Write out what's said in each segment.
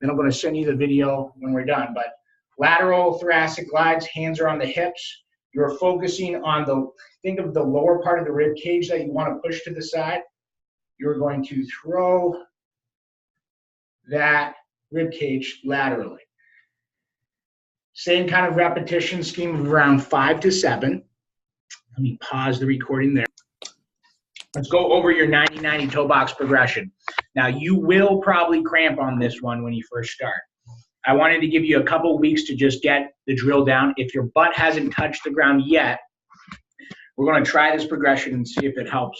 Then I'm going to send you the video when we're done. But lateral thoracic glides, hands are on the hips. You're focusing on think of the lower part of the rib cage that you want to push to the side. You're going to throw that rib cage laterally. Same kind of repetition scheme of around 5 to 7. Let me pause the recording there. Let's go over your 90-90 toe box progression. Now, you will probably cramp on this one when you first start. I wanted to give you a couple weeks to just get the drill down. If your butt hasn't touched the ground yet, we're going to try this progression and see if it helps.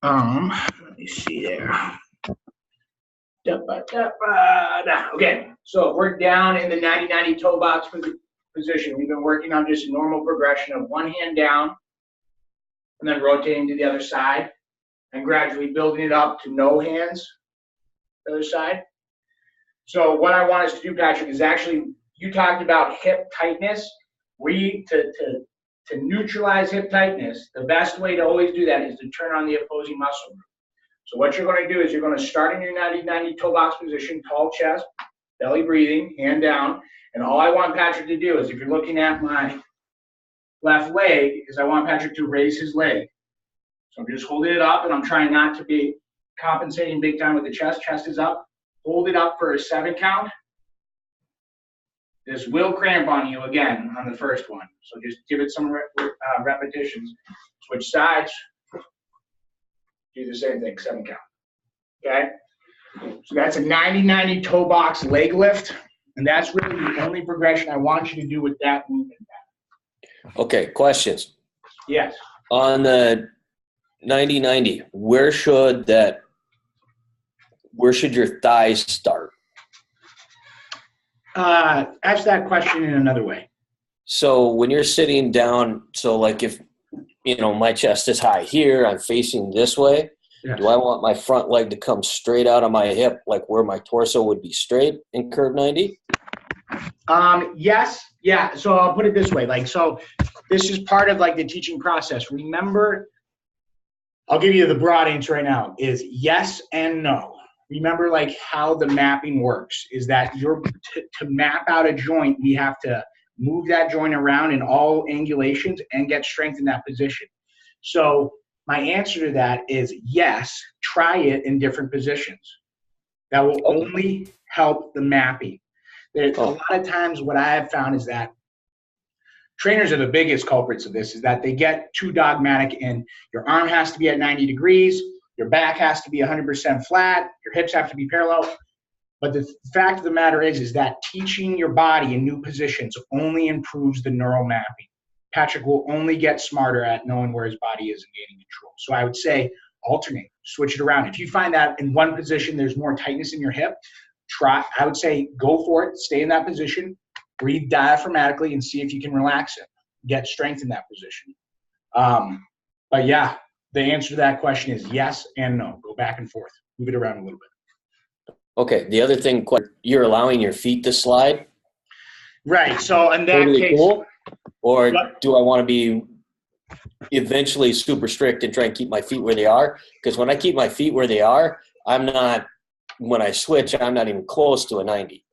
Let me see there. Okay, so we're down in the 90-90 toe box position. We've been working on just a normal progression of one hand down and then rotating to the other side and gradually building it up to no hands, the other side. So what I want us to do, Patrick, is actually, you talked about hip tightness. To neutralize hip tightness, the best way to always do that is to turn on the opposing muscle group. So what you're going to do is you're going to start in your 90-90 toe box position, tall chest, belly breathing, hand down. And all I want Patrick to do is, if you're looking at my left leg, is I want Patrick to raise his leg. So I'm just holding it up, and I'm trying not to be compensating big time with the chest. Chest is up. Hold it up for a 7 count. This will cramp on you again on the first one. So just give it some repetitions. Switch sides. Do the same thing, 7 count. Okay? So that's a 90-90 toe box leg lift. And that's really the only progression I want you to do with that movement. Okay, questions? Yes. On the 90-90, where should your thighs start? Ask that question in another way. So when you're sitting down, so like if, my chest is high here, I'm facing this way. Yes. Do I want my front leg to come straight out of my hip, like where my torso would be straight in curve 90? Yes. Yeah. So I'll put it this way. So this is part of the teaching process. Remember, I'll give you the broad answer right now is yes and no. Remember how the mapping works is that to map out a joint, we have to move that joint around in all angulations and get strength in that position. So my answer to that is yes, try it in different positions. That will only help the mapping. A lot of times what I have found is that trainers are the biggest culprits of this, is that they get too dogmatic in your arm has to be at 90 degrees, your back has to be 100% flat, your hips have to be parallel. But the fact of the matter is that teaching your body in new positions only improves the neural mapping. Patrick will only get smarter at knowing where his body is and gaining control. So I would say alternate, switch it around. If you find that in one position there's more tightness in your hip, I would say go for it, stay in that position, breathe diaphragmatically and see if you can relax it, get strength in that position. But yeah, the answer to that question is yes and no. Go back and forth, move it around a little bit. Okay, the other thing, you're allowing your feet to slide? Right, so in that case. Cool? Or do I want to be eventually super strict and try and keep my feet where they are? Because when I keep my feet where they are, when I switch, I'm not even close to a 90.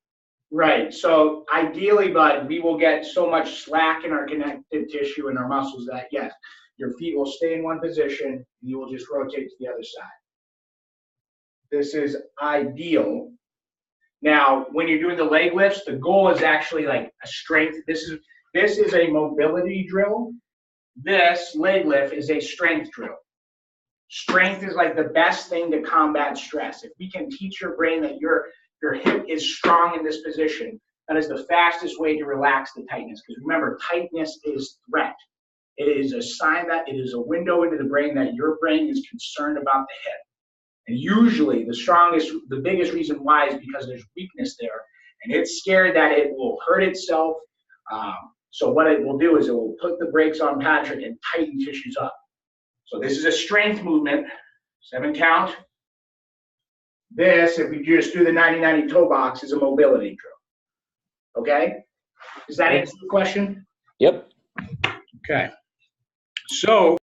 Right, so ideally, bud, we will get so much slack in our connective tissue and our muscles that, yes, your feet will stay in one position and you will just rotate to the other side. This is ideal. Now, when you're doing the leg lifts, the goal is actually a strength. This is a mobility drill. This leg lift is a strength drill. Strength is the best thing to combat stress. If we can teach your brain that your hip is strong in this position, that is the fastest way to relax the tightness. Because remember, tightness is threat. It is a sign that it is a window into the brain that your brain is concerned about the hip. And usually the biggest reason why is because there's weakness there. And it's scared that it will hurt itself. So what it will do is it will put the brakes on Patrick and tighten tissues up. So this is a strength movement, 7 count. This, if we just do the 90-90 toe box, is a mobility drill. Okay? Does that answer the question? Yep. Okay. So